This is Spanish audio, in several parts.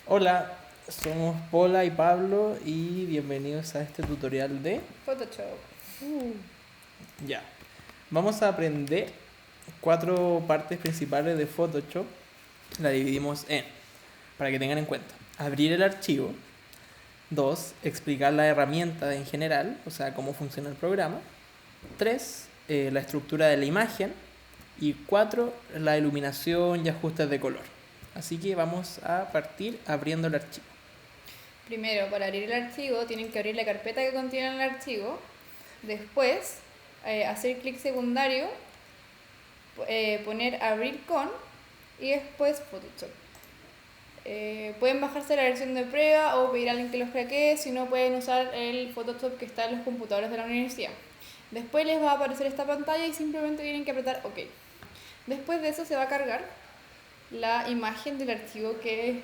Hola, somos Paula y Pablo y bienvenidos a este tutorial de... Photoshop. Ya, vamos a aprender 4 partes principales de Photoshop. La dividimos en, para que tengan en cuenta, abrir el archivo. 2, explicar la herramienta en general, o sea, cómo funciona el programa. 3, la estructura de la imagen. Y 4, la iluminación y ajustes de color. Así que vamos a partir abriendo el archivo. Primero, para abrir el archivo, tienen que abrir la carpeta que contiene el archivo. Después, hacer clic secundario, poner abrir con y después Photoshop. Pueden bajarse la versión de prueba o pedir a alguien que los craquee, si no pueden usar el Photoshop que está en los computadores de la universidad. Después les va a aparecer esta pantalla y simplemente tienen que apretar OK. Después de eso se va a cargar la imagen del archivo que,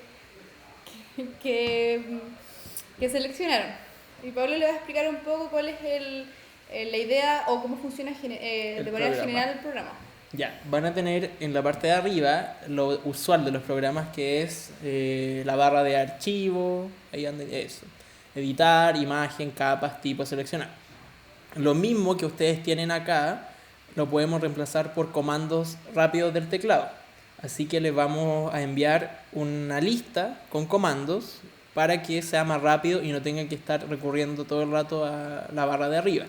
que seleccionaron. Y Pablo le va a explicar un poco cuál es la idea o cómo funciona de manera general el programa. Ya, van a tener en la parte de arriba lo usual de los programas, que es la barra de archivo, ahí ande, eso, editar, imagen, capas, tipo, seleccionar. Lo mismo que ustedes tienen acá lo podemos reemplazar por comandos rápidos del teclado. Así que les vamos a enviar una lista con comandos para que sea más rápido y no tengan que estar recurriendo todo el rato a la barra de arriba.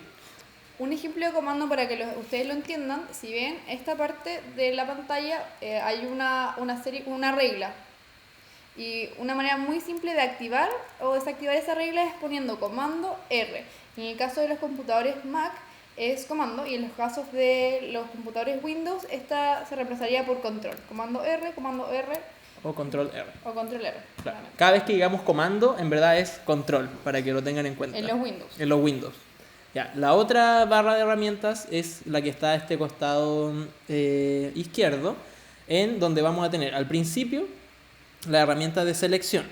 Un ejemplo de comando para que ustedes lo entiendan: si ven esta parte de la pantalla, hay una regla. Y una manera muy simple de activar o desactivar esa regla es poniendo comando R. En el caso de los computadores Mac es comando, y en los casos de los computadores Windows esta se reemplazaría por control. Comando R O control R. o control R. Claro. Cada vez que digamos comando, en verdad es control, para que lo tengan en cuenta. En los Windows. En los Windows. Ya, la otra barra de herramientas es la que está a este costado izquierdo, en donde vamos a tener al principio la herramienta de selección,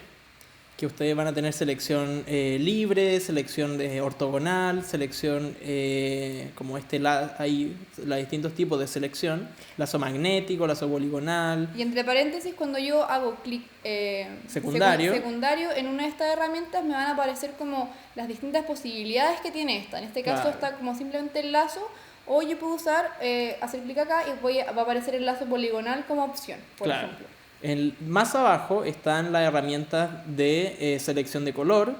que ustedes van a tener selección libre, selección ortogonal, selección como hay los distintos tipos de selección, lazo magnético, lazo poligonal. Y entre paréntesis, cuando yo hago clic secundario en una de estas herramientas, me van a aparecer como las distintas posibilidades que tiene esta. En este caso está como simplemente el lazo, o yo puedo usar, hacer clic acá y va a aparecer el lazo poligonal como opción, por ejemplo. Más abajo están las herramientas de selección de color,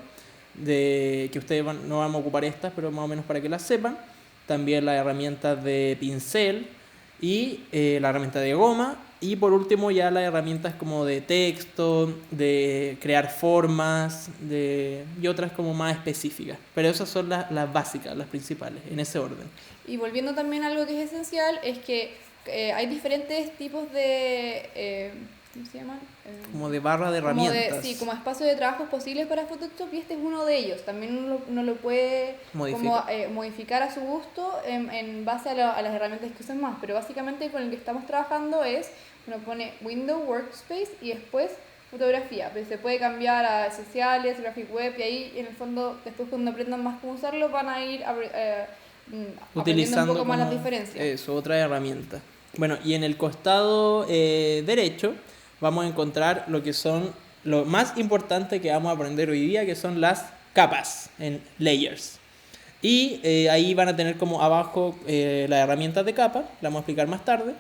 que ustedes no vamos a ocupar estas, pero más o menos para que las sepan. También las herramientas de pincel y la herramienta de goma. Y por último ya las herramientas como de texto, de crear formas y otras como más específicas. Pero esas son las básicas, las principales, en ese orden. Y volviendo también a algo que es esencial, es que hay diferentes tipos de... ¿cómo se llaman? Como de barra de herramientas. Sí, como espacios de trabajo posibles para Photoshop, y este es uno de ellos. También uno lo puede modificar a su gusto en base a las herramientas que usan más. Pero básicamente con el que estamos trabajando uno pone Windows Workspace y después fotografía. Pero se puede cambiar a esenciales, graphic web, y ahí en el fondo, después cuando aprendan más cómo usarlo, van a ir utilizando un poco más las diferencias. Eso, otra herramienta. Bueno, y en el costado derecho vamos a encontrar lo más importante que vamos a aprender hoy día, que son las capas en layers. Y ahí van a tener como abajo las herramientas de capa, la vamos a explicar más tarde.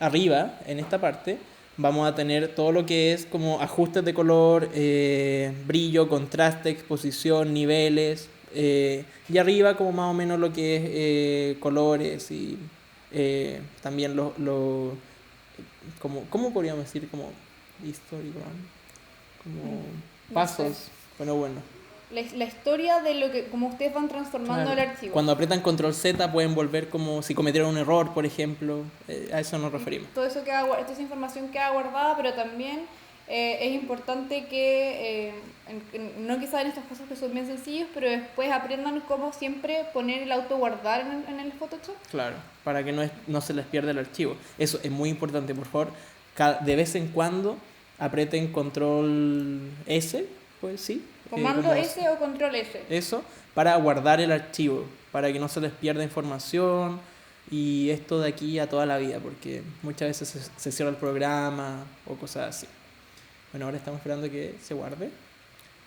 Arriba, en esta parte, vamos a tener todo lo que es como ajustes de color, brillo, contraste, exposición, niveles. Y arriba como más o menos lo que es colores y también ¿cómo podríamos decir? Como histórico, como pasos, bueno. La historia de lo que, como ustedes van transformando el archivo. Cuando aprietan control Z pueden volver como si cometieron un error, por ejemplo. A eso nos referimos. Todo eso toda esa información queda guardada, pero también es importante que no quizás en estos casos que son bien sencillos, pero después aprendan cómo siempre poner el autoguardar en el Photoshop. Claro, para que no se les pierda el archivo. Eso es muy importante, por favor. De vez en cuando aprieten control S, pues sí. Comando S o control S. Eso, para guardar el archivo, para que no se les pierda información. Y esto de aquí a toda la vida, porque muchas veces se cierra el programa o cosas así. Bueno, ahora estamos esperando que se guarde.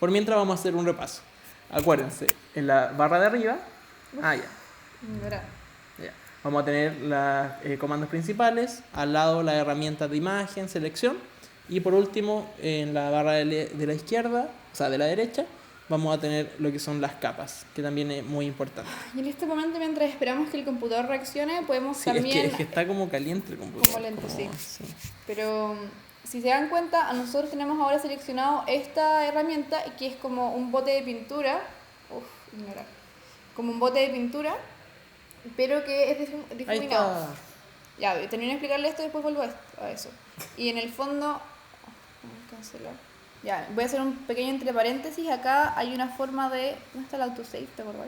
Por mientras vamos a hacer un repaso. Acuérdense, en la barra de arriba, ¿Verdad? ya. Vamos a tener los comandos principales, al lado las herramientas de imagen, selección, y por último, en la barra de la izquierda, o sea, de la derecha, vamos a tener lo que son las capas, que también es muy importante. Y en este momento, mientras esperamos que el computador reaccione, podemos Sí, también... es que está como caliente el computador. Como lento, sí. Pero si se dan cuenta, nosotros tenemos ahora seleccionado esta herramienta que es como un bote de pintura. Ignorar. Como un bote de pintura, pero que es Ahí difuminado. está. Ya, termino de explicarle esto y después vuelvo a eso. Y en el fondo... Cancelar. Ya, voy a hacer un pequeño entre paréntesis. Acá hay una forma de... ¿Dónde está el autosave? ¿Te acordás?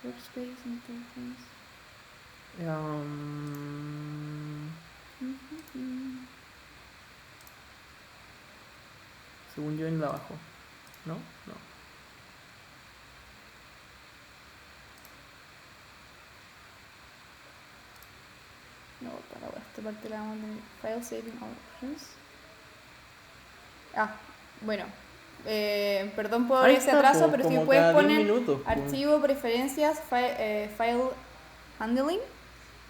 Workspace, interface... Según yo en la abajo. ¿No? No. No, para esta parte la vamos a tener File Saving Options. Bueno. Perdón por Ahí ese está, atraso, pero si como puedes cada 10 poner minutos, archivo, preferencias, file handling,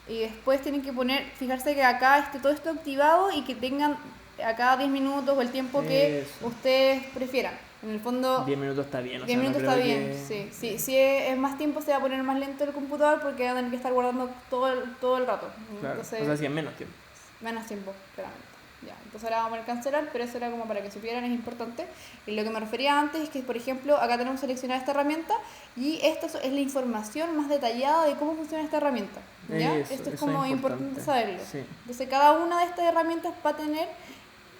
y después tienen que poner, fijarse que acá esté todo esto activado y que tengan a cada 10 minutos o el tiempo que ustedes prefieran. En el fondo 10 minutos está bien. 10 minutos está bien, sí. Si es más tiempo se va a poner más lento el computador porque va a tener que estar guardando todo el rato. Claro. Entonces, O sea, si es menos tiempo. menos tiempo, claramente. Ya, entonces ahora vamos a poner cancelar, pero eso era como para que supieran, es importante. Y lo que me refería antes es que, por ejemplo, acá tenemos seleccionada esta herramienta y esta es la información más detallada de cómo funciona esta herramienta. ¿Ya? Esto es como importante saberlo. Sí. Entonces cada una de estas herramientas va a tener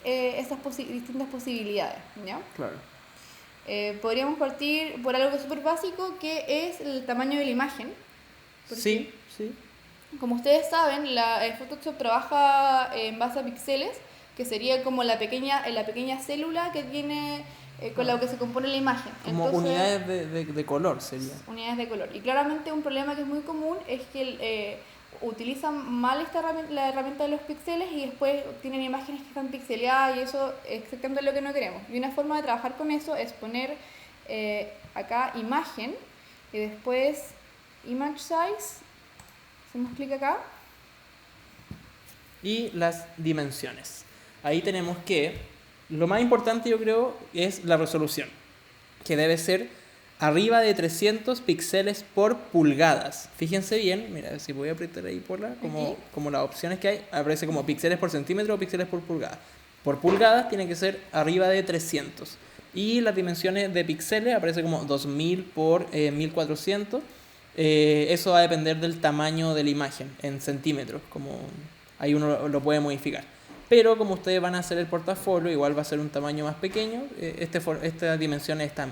estas distintas posibilidades. ¿Ya? Claro. Podríamos partir por algo súper básico que es el tamaño de la imagen. Sí. Como ustedes saben, Photoshop trabaja en base a píxeles, que sería como la pequeña célula que tiene con la que se compone la imagen. Como entonces, unidades de color sería. Unidades de color. Y claramente un problema que es muy común es que utilizan mal la herramienta de los píxeles y después tienen imágenes que están pixeleadas y eso es exactamente lo que no queremos. Y una forma de trabajar con eso es poner acá imagen y después image size. Hacemos clic acá. Y las dimensiones. Ahí tenemos que, lo más importante yo creo es la resolución, que debe ser arriba de 300 píxeles por pulgadas. Fíjense bien, mira, si voy a apretar ahí como las opciones que hay, aparece como píxeles por centímetro o píxeles por pulgada. Por pulgadas tiene que ser arriba de 300. Y las dimensiones de píxeles aparece como 2000 por 1400. Eso va a depender del tamaño de la imagen en centímetros, como ahí uno lo puede modificar. Pero como ustedes van a hacer el portafolio, igual va a ser un tamaño más pequeño, estas dimensiones están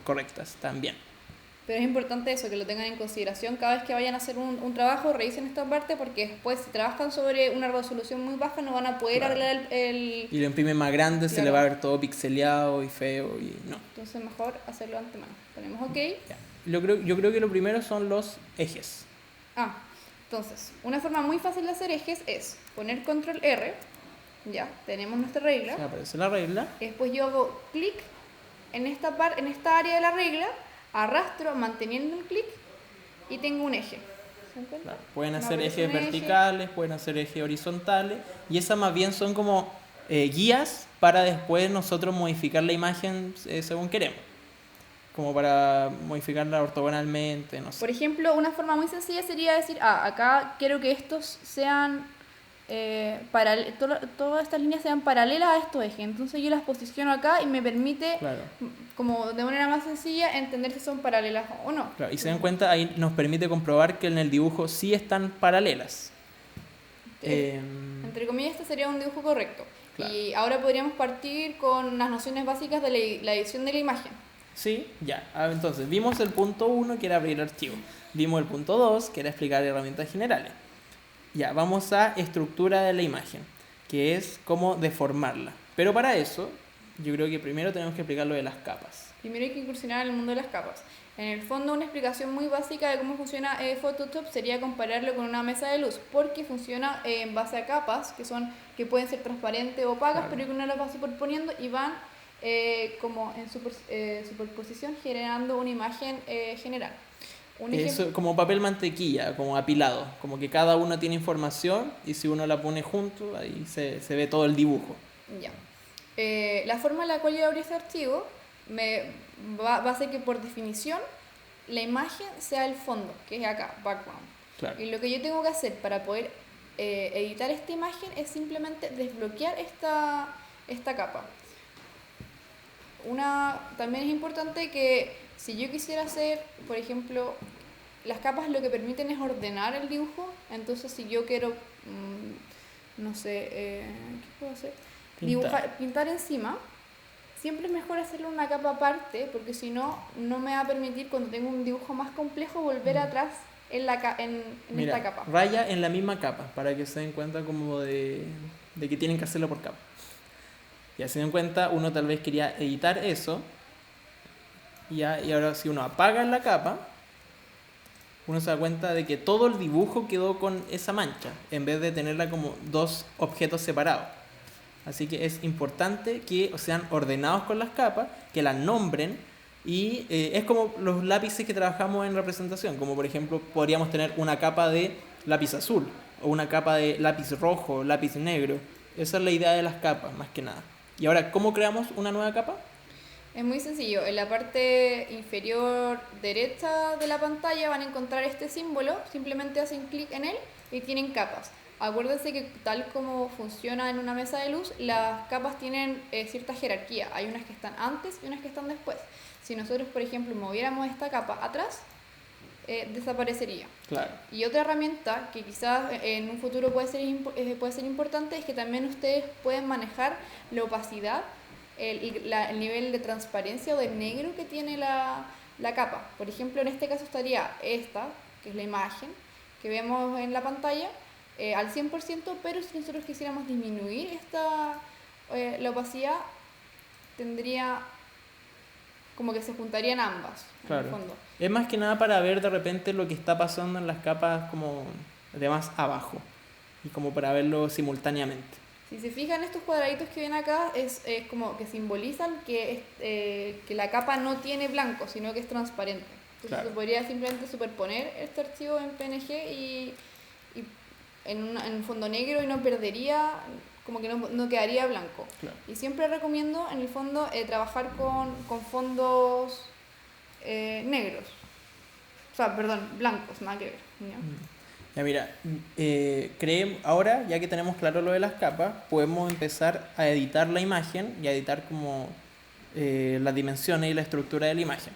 correctas, están bien. Pero es importante eso, que lo tengan en consideración cada vez que vayan a hacer un trabajo, revisen esta parte porque después si trabajan sobre una resolución muy baja no van a poder arreglar el... Y lo imprimen más grande, se le va a ver todo pixeleado y feo y no. Entonces mejor hacerlo de antemano. Ponemos OK. Ya. Yo creo que lo primero son los ejes. Entonces, una forma muy fácil de hacer ejes es poner control R, ya, tenemos nuestra regla. Se aparece la regla. Después yo hago clic en esta área de la regla, arrastro manteniendo el clic y tengo un eje. ¿Se dan cuenta? Claro, pueden hacer ejes verticales, pueden hacer ejes horizontales y esas más bien son como guías para después nosotros modificar la imagen según queremos. Como para modificarla ortogonalmente, no sé. Por ejemplo, una forma muy sencilla sería decir, acá quiero que estos sean, todas estas líneas sean paralelas a estos ejes. Entonces yo las posiciono acá y me permite, como de manera más sencilla, entender si son paralelas o no. Claro, y se dan cuenta, ahí nos permite comprobar que en el dibujo sí están paralelas. Entre comillas, este sería un dibujo correcto. Claro. Y ahora podríamos partir con las nociones básicas de la edición de la imagen. Sí, ya. Entonces, vimos el punto 1, que era abrir archivo. Vimos el punto 2, que era explicar herramientas generales. Ya, vamos a estructura de la imagen, que es cómo deformarla. Pero para eso, yo creo que primero tenemos que explicar lo de las capas. Primero hay que incursionar en el mundo de las capas. En el fondo, una explicación muy básica de cómo funciona Photoshop sería compararlo con una mesa de luz, porque funciona en base a capas que pueden ser transparentes o opacas, pero que uno las va superponiendo y van como en superposición generando una imagen general. Eso, como papel mantequilla, como apilado, como que cada uno tiene información y si uno la pone junto, ahí se ve todo el dibujo. Ya. La forma en la cual yo abrí este archivo va a hacer que por definición la imagen sea el fondo, que es acá, background. Claro. Y lo que yo tengo que hacer para poder editar esta imagen es simplemente desbloquear esta capa. También es importante que si yo quisiera hacer, por ejemplo, las capas lo que permiten es ordenar el dibujo, entonces si yo quiero, no sé, ¿qué puedo hacer? Pintar encima, siempre es mejor hacerlo una capa aparte, porque si no, no me va a permitir cuando tengo un dibujo más complejo volver atrás en Mira, esta capa. raya en la misma capa, para que se den cuenta como de que tienen que hacerlo por capa. Ya se den cuenta, uno tal vez quería editar eso, y ahora si uno apaga la capa, uno se da cuenta de que todo el dibujo quedó con esa mancha, en vez de tenerla como dos objetos separados. Así que es importante que sean ordenados con las capas, que las nombren, y es como los lápices que trabajamos en representación, como por ejemplo podríamos tener una capa de lápiz azul, o una capa de lápiz rojo, lápiz negro. Esa es la idea de las capas, más que nada. Y ahora, ¿cómo creamos una nueva capa? Es muy sencillo. En la parte inferior derecha de la pantalla van a encontrar este símbolo. Simplemente hacen clic en él y tienen capas. Acuérdense que tal como funciona en una mesa de luz, las capas tienen cierta jerarquía. Hay unas que están antes y unas que están después. Si nosotros, por ejemplo, moviéramos esta capa atrás, desaparecería. Claro. Y otra herramienta que quizás en un futuro puede ser importante es que también ustedes pueden manejar la opacidad, el nivel de transparencia o de negro que tiene la capa. Por ejemplo, en este caso estaría esta, que es la imagen que vemos en la pantalla, al 100%, pero si nosotros quisiéramos disminuir la opacidad, tendría como que se juntarían ambas, claro. en el fondo. Es más que nada para ver de repente lo que está pasando en las capas como de más abajo y como para verlo simultáneamente. Si se fijan, estos cuadraditos que ven acá es como que simbolizan que la capa no tiene blanco, sino que es transparente. Entonces claro, se podría simplemente superponer este archivo en PNG y en un fondo negro y no perdería, como que no quedaría blanco. Claro. Y siempre recomiendo, en el fondo, trabajar con fondos negros. O sea, perdón, blancos, nada que ver. Ya mira, ahora ya que tenemos claro lo de las capas, podemos empezar a editar la imagen y a editar como las dimensiones y la estructura de la imagen.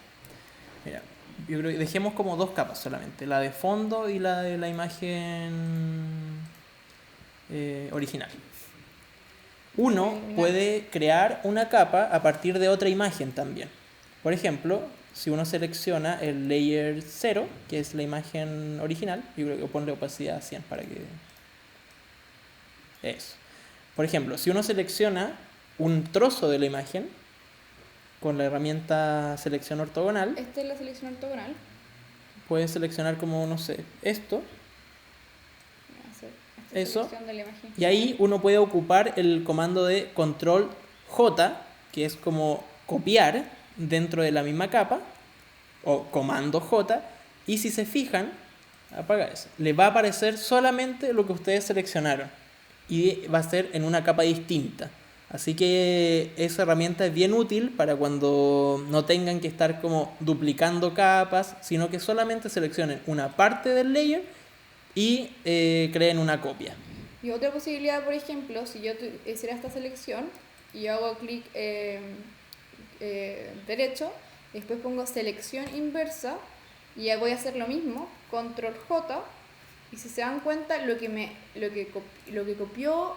Mira, yo creo que dejemos como dos capas solamente, la de fondo y la de la imagen original. Uno puede crear una capa a partir de otra imagen también. Por ejemplo, si uno selecciona el layer 0, que es la imagen original, yo creo que ponle opacidad 100 para que... Eso. Por ejemplo, si uno selecciona un trozo de la imagen con la herramienta selección ortogonal... Esta es la selección ortogonal. Puedes seleccionar como, no sé, esto. Eso. Y ahí uno puede ocupar el comando de control J, que es como copiar dentro de la misma capa, o comando J, y si se fijan, apaga eso, le va a aparecer solamente lo que ustedes seleccionaron y va a ser en una capa distinta. Así que esa herramienta es bien útil para cuando no tengan que estar como duplicando capas, sino que solamente seleccionen una parte del layer y creen una copia. Y otra posibilidad, por ejemplo, si yo hiciera esta selección y yo hago clic derecho, después pongo selección inversa y ya voy a hacer lo mismo, control J, y si se dan cuenta lo que copió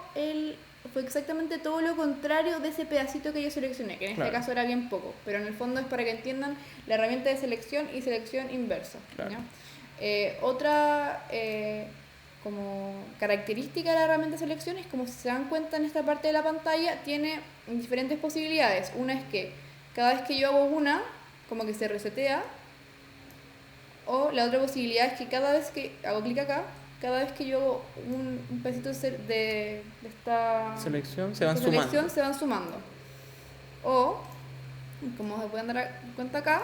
fue exactamente todo lo contrario de ese pedacito que yo seleccioné, que en este caso era bien poco, pero en el fondo es para que entiendan la herramienta de selección y selección inversa. Claro. como característica de la herramienta selección es, como si se dan cuenta en esta parte de la pantalla, tiene diferentes posibilidades. Una es que cada vez que yo hago una, como que se resetea, o la otra posibilidad es que cada vez que hago clic acá, cada vez que yo hago un pedacito de esta Selección, se van selección, sumando. se van sumando. O, como se pueden dar cuenta acá,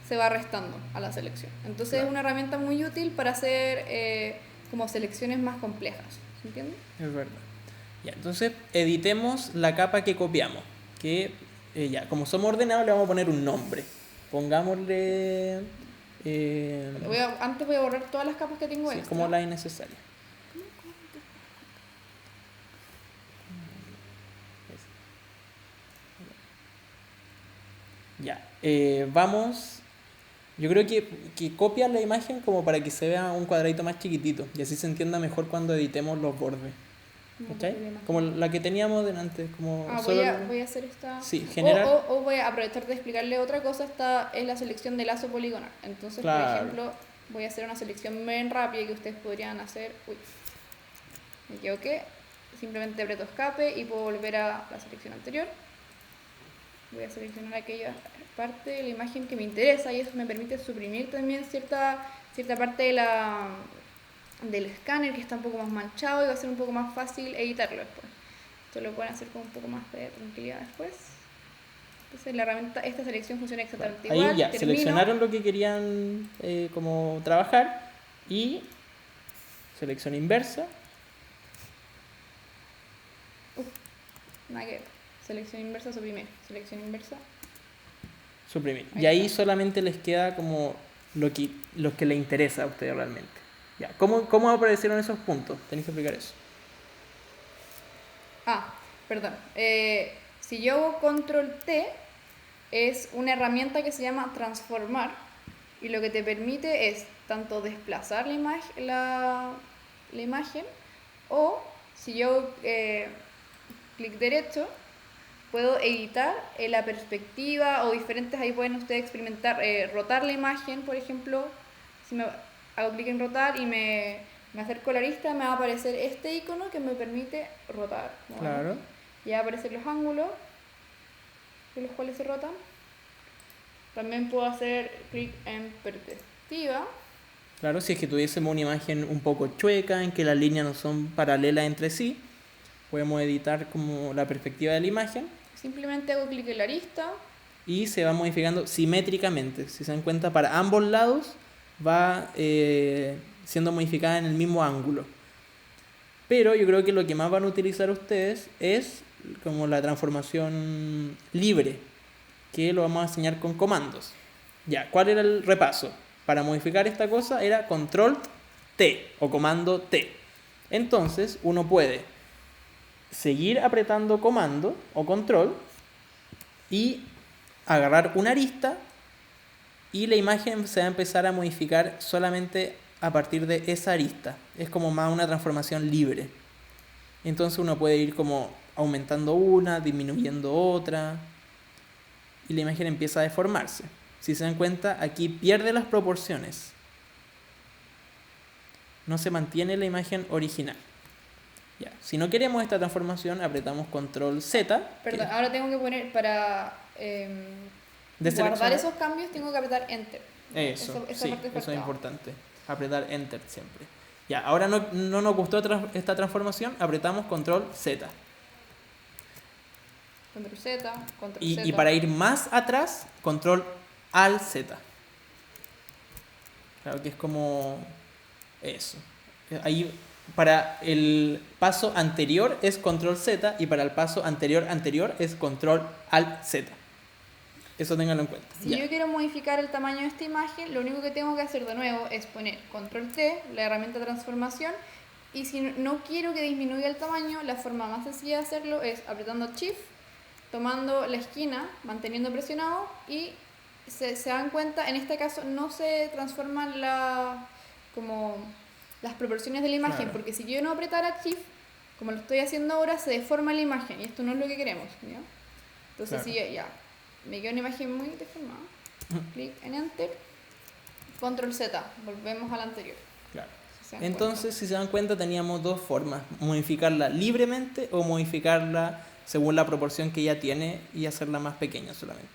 se va restando a la selección. Entonces Claro. es una herramienta muy útil para hacer como selecciones más complejas. ¿Se entiende? Es verdad. Ya, entonces editemos la capa que copiamos. Que ya, como somos ordenados, le vamos a poner un nombre. Pongámosle. Antes voy a borrar todas las capas que tengo Sí, extra. como la innecesaria. Ya, vamos. Yo creo que copia la imagen como para que se vea un cuadradito más chiquitito y así se entienda mejor cuando editemos los bordes. Como ¿Cachai? copiar la imagen. Como la que teníamos delante. Como Voy solo. a hacer esta. Sí, generar. O voy a aprovechar de explicarle otra cosa. Esta es la selección de lazo poligonal. Entonces, Claro. por ejemplo, voy a hacer una selección bien rápida que ustedes podrían hacer. Uy, me equivoqué. Simplemente aprieto escape y puedo volver a la selección anterior. Voy a seleccionar aquella parte de la imagen que me interesa y eso me permite suprimir también cierta parte del escáner que está un poco más manchado y va a ser un poco más fácil editarlo después. Esto lo pueden hacer con un poco más de tranquilidad después. Entonces la herramienta, esta selección funciona exactamente Ahí igual. ya, Termino. seleccionaron lo que querían como trabajar y selección inversa. Nada que ver. Selección inversa, suprimir. Selección inversa. Suprimir. Ahí Y ahí está. solamente les queda como lo que les interesa a ustedes realmente. Ya. ¿Cómo aparecieron esos puntos? Tenéis que explicar eso. Perdón. Si yo hago control T, es una herramienta que se llama transformar y lo que te permite es tanto desplazar la imagen o si yo hago clic derecho, puedo editar la perspectiva o diferentes, ahí pueden ustedes experimentar, rotar la imagen, por ejemplo, si me hago clic en rotar y me acerco a la lista, me va a aparecer este icono que me permite rotar. ¿No? Claro. Y va a aparecer los ángulos de los cuales se rotan. También puedo hacer clic en perspectiva. Claro, si es que tuviésemos una imagen un poco chueca, en que las líneas no son paralelas entre sí, podemos editar como la perspectiva de la imagen Simplemente hago clic en la arista. y se va modificando simétricamente. Si se dan cuenta, para ambos lados va siendo modificada en el mismo ángulo. Pero yo creo que lo que más van a utilizar ustedes es como la transformación libre, que lo vamos a enseñar con comandos. Ya, ¿cuál era el repaso? Para modificar esta cosa era control T o comando T. Entonces uno puede seguir apretando comando o control y agarrar una arista y la imagen se va a empezar a modificar solamente a partir de esa arista. Es como más una transformación libre. Entonces uno puede ir como aumentando una, disminuyendo otra y la imagen empieza a deformarse. Si se dan cuenta, aquí pierde las proporciones. No se mantiene la imagen original. Ya. Si no queremos esta transformación, apretamos control Z. Perdón, ahora tengo que poner para guardar esos cambios, tengo que apretar Enter. Eso, Esa sí, parte eso es faltaba. importante. Apretar Enter siempre. Ya, ahora no nos gustó esta transformación, apretamos control Z. Control Z, control Z. Y para ir más atrás, control Alt Z. Claro que es como eso. Ahí para el paso anterior es control Z y para el paso anterior es control Alt Z. Eso ténganlo en cuenta. Si Ya. yo quiero modificar el tamaño de esta imagen, lo único que tengo que hacer de nuevo es poner control T, la herramienta de transformación, y si no quiero que disminuya el tamaño, la forma más sencilla de hacerlo es apretando Shift, tomando la esquina, manteniendo presionado y se dan cuenta, en este caso no se transforman como las proporciones de la imagen, Claro. porque si yo no apretara Shift, como lo estoy haciendo ahora, se deforma la imagen y esto no es lo que queremos, ¿ya? Entonces Claro. si ya me queda una imagen muy deformada, clic en Enter, control Z, volvemos a la anterior. Claro. se dan Entonces, si se dan cuenta, teníamos dos formas: modificarla libremente o modificarla según la proporción que ella tiene y hacerla más pequeña solamente.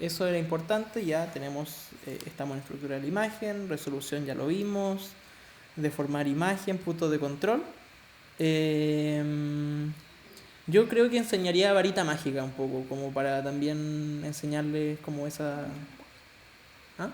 Eso era importante. Ya tenemos, estamos en estructura de la imagen, resolución ya lo vimos, deformar imagen, puntos de control. Yo creo que enseñaría varita mágica un poco, como para también enseñarles como esa... ¿Ah?